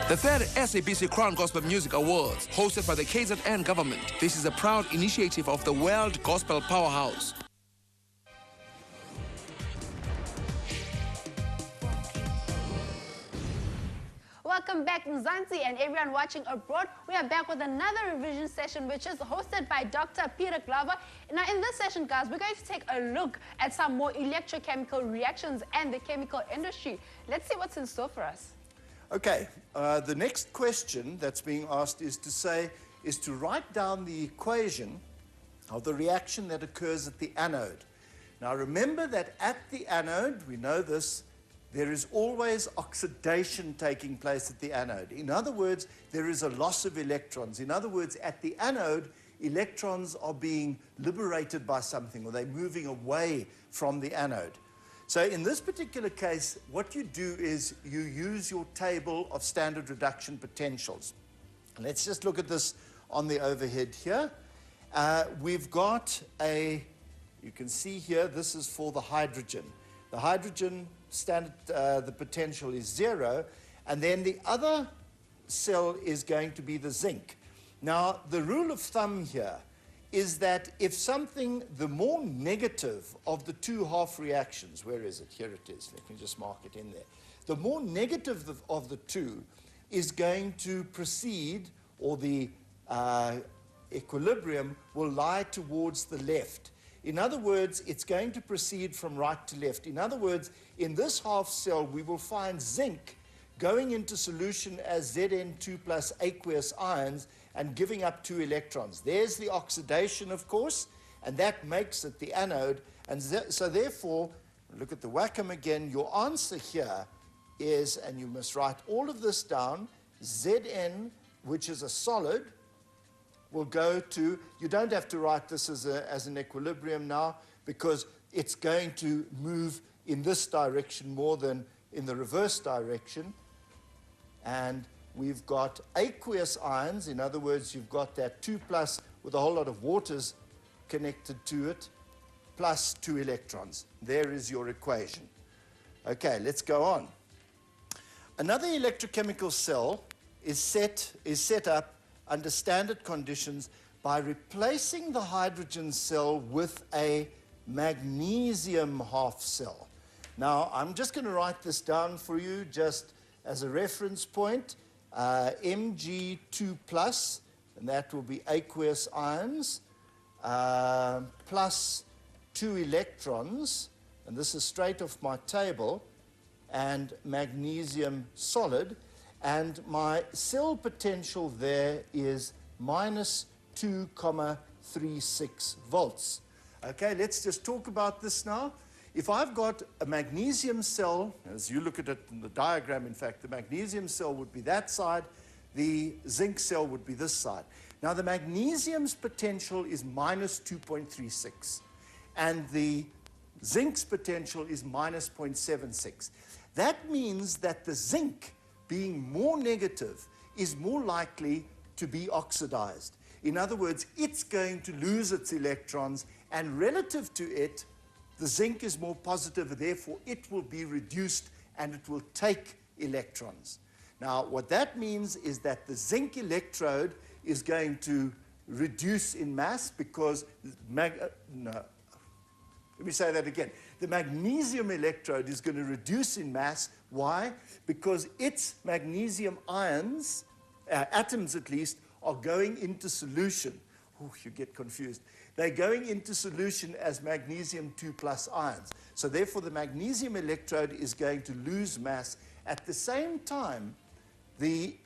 The third SABC Crown Gospel Music Awards, hosted by the KZN government. This is a proud initiative of the World Gospel Powerhouse. Welcome back, Mzansi and everyone watching abroad. We are back with another revision session, which is hosted by Dr. Peter Glover. Now, in this session, guys, we're going to take a look at some more electrochemical reactions and the chemical industry. Let's see what's in store for us. Okay, the next question that's being asked is to write down the equation of the reaction that occurs at the anode. Now, remember that at the anode, we know this, there is always oxidation taking place at the anode. In other words, there is a loss of electrons. In other words, at the anode, electrons are being liberated by something, or they're moving away from the anode. So in this particular case, what you do is you use your table of standard reduction potentials. Let's just look at this on the overhead here. We've got you can see here, this is for the hydrogen. The hydrogen standard, the potential is 0, and then the other cell is going to be the zinc. Now, the rule of thumb here is that if something, the more negative of the two half reactions, where is it? Here it is. Let me just mark it in there. The more negative of the two is going to proceed, or the equilibrium will lie towards the left. In other words, it's going to proceed from right to left. In other words, in this half cell, we will find zinc going into solution as Zn2 plus aqueous ions and giving up 2 electrons. There's the oxidation, of course, and that makes it the anode. And so therefore, look at the Wacom again, your answer here is, and you must write all of this down, Zn, which is a solid, will go to, you don't have to write this as an equilibrium now, because it's going to move in this direction more than in the reverse direction. And we've got aqueous ions, in other words, you've got that 2 plus with a whole lot of waters connected to it, plus 2 electrons. There is your equation. Okay, let's go on. Another electrochemical cell is set up under standard conditions by replacing the hydrogen cell with a magnesium half cell. Now, I'm just going to write this down for you just as a reference point. Mg2 plus, and that will be aqueous ions, plus 2 electrons, and this is straight off my table, and magnesium solid. And my cell potential there is minus 2,36 volts. Okay, let's just talk about this now. If I've got a magnesium cell, as you look at it in the diagram, in fact, the magnesium cell would be that side, the zinc cell would be this side. Now, the magnesium's potential is minus 2.36, and the zinc's potential is minus 0.76. That means that the zinc, being more negative, is more likely to be oxidized. In other words, it's going to lose its electrons, and relative to it, the zinc is more positive, therefore it will be reduced and it will take electrons. Now, what that means is that the zinc electrode is going to reduce in mass because, let me say that again. The magnesium electrode is going to reduce in mass. Why? Because its magnesium ions, atoms at least, are going into solution. Oh, you get confused. They're going into solution as magnesium 2 plus ions. So therefore, the magnesium electrode is going to lose mass. At the same time, the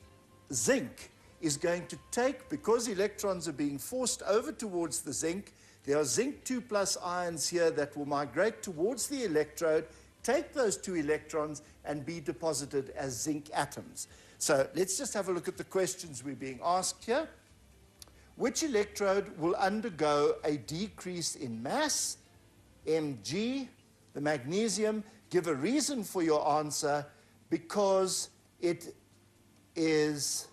zinc is going to take, because electrons are being forced over towards the zinc, there are zinc 2 plus ions here that will migrate towards the electrode, take those 2 electrons, and be deposited as zinc atoms. So let's just have a look at the questions we're being asked here. Which electrode will undergo a decrease in mass? Mg, the magnesium. Give a reason for your answer. Because it is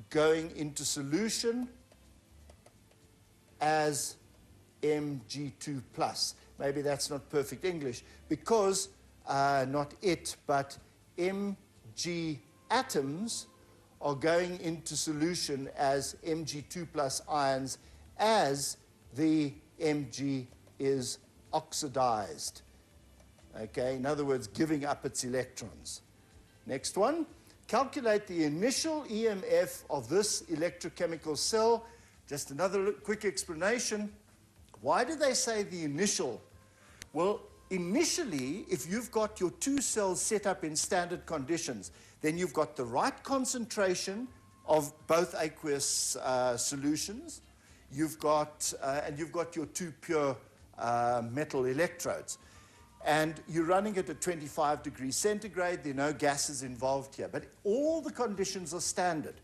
going into solution as Mg2 plus. Maybe that's not perfect English. Because, not it, but Mg Mg atoms are going into solution as Mg2 plus ions as the Mg is oxidized. Okay, in other words, giving up its electrons. Next one, calculate the initial EMF of this electrochemical cell. Just another quick explanation. Why do they say the initial? Well, initially, if you've got your two cells set up in standard conditions, then you've got the right concentration of both aqueous solutions. You've got your two pure metal electrodes. And you're running it at 25 degrees centigrade. There are no gases involved here. But all the conditions are standard.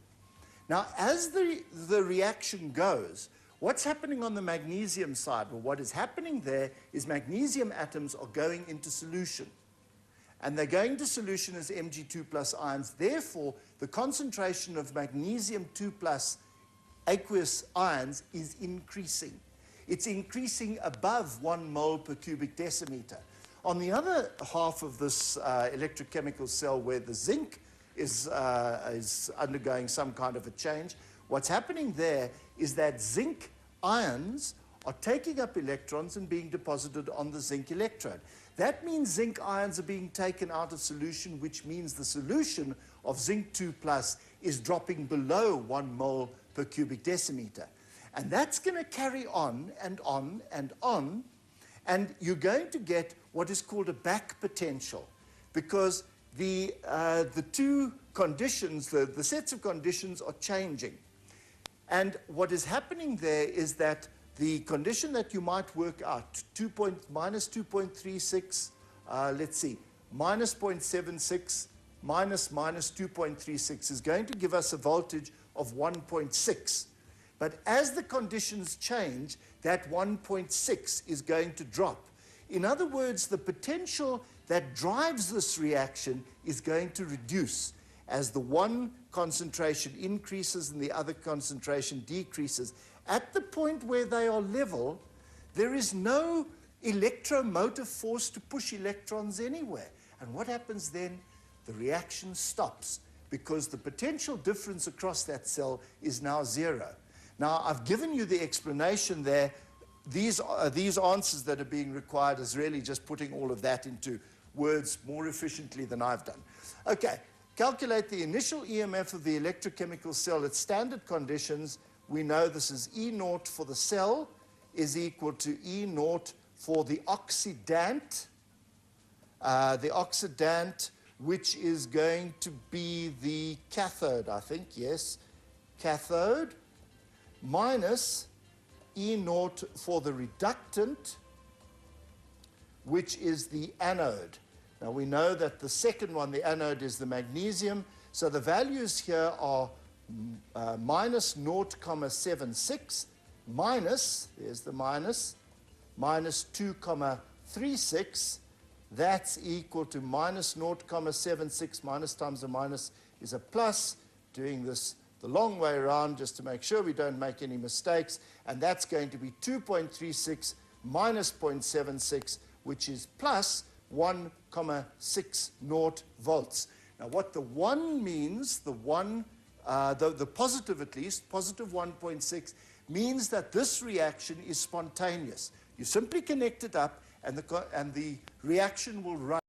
Now, as the reaction goes, what's happening on the magnesium side? Well, what is happening there is magnesium atoms are going into solution. And they're going to solution as Mg2 plus ions. Therefore, the concentration of magnesium 2 plus aqueous ions is increasing. It's increasing above 1 mole per cubic decimeter. On the other half of this electrochemical cell where the zinc is undergoing some kind of a change, what's happening there is that zinc ions are taking up electrons and being deposited on the zinc electrode. That means zinc ions are being taken out of solution, which means the solution of zinc 2 plus is dropping below 1 mole per cubic decimeter. And that's going to carry on and on and on. And you're going to get what is called a back potential, because the two conditions, the sets of conditions are changing. And what is happening there is that the condition that you might work out, minus 2.36, let's see, minus 0.76 minus 2.36 is going to give us a voltage of 1.6. But as the conditions change, that 1.6 is going to drop. In other words, the potential that drives this reaction is going to reduce as the one concentration increases and the other concentration decreases. At the point where they are level, there is no electromotive force to push electrons anywhere. And what happens then? The reaction stops because the potential difference across that cell is now zero. Now, I've given you the explanation there. These answers that are being required is really just putting all of that into words more efficiently than I've done. Okay, calculate the initial EMF of the electrochemical cell at standard conditions. We know this is E naught for the cell is equal to E naught for the oxidant. Which is going to be the cathode, I think, yes, cathode, minus E naught for the reductant, which is the anode. Now, we know that the second one, the anode, is the magnesium. So the values here are minus 0.76 minus, there's the minus 2.36. That's equal to minus 0.76. Minus times a minus is a plus. Doing this the long way around just to make sure we don't make any mistakes. And that's going to be 2.36 minus 0.76, which is plus 1.60 volts. Now, what the 1 means, the positive at least, positive 1.6, means that this reaction is spontaneous. You simply connect it up, and the reaction will run.